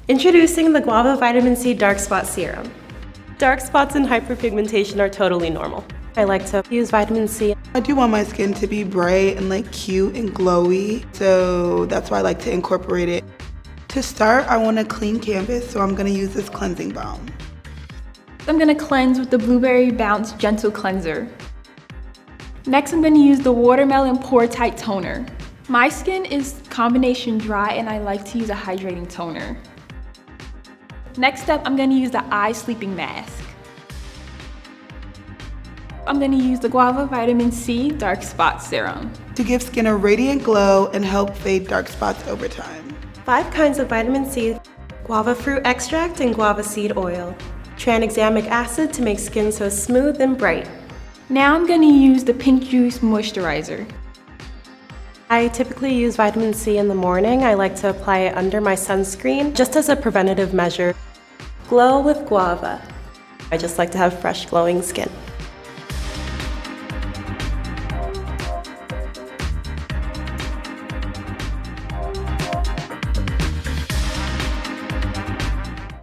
Introducing the Guava Vitamin C Dark Spot Serum. Dark spots and hyperpigmentation are totally normal. I like to use vitamin C. I do want my skin to be bright and like cute and glowy, so that's why I like to incorporate it. To start, I want a clean canvas, so I'm gonna use this cleansing balm. I'm gonna cleanse with the Blueberry Bounce Gentle Cleanser. Next, I'm gonna use the Watermelon Pore Tight Toner. My skin is combination dry and I like to use a hydrating toner. Next up, I'm gonna use the Eye Sleeping Mask. I'm gonna use the Guava Vitamin C Dark Spot Serum to give skin a radiant glow and help fade dark spots over time. 5 kinds of vitamin C, guava fruit extract and guava seed oil. Tranexamic acid to make skin so smooth and bright. Now I'm gonna use the Pink Juice Moisturizer. I typically use vitamin C in the morning. I like to apply it under my sunscreen, just as a preventative measure. Glow with Guava. I just like to have fresh, glowing skin.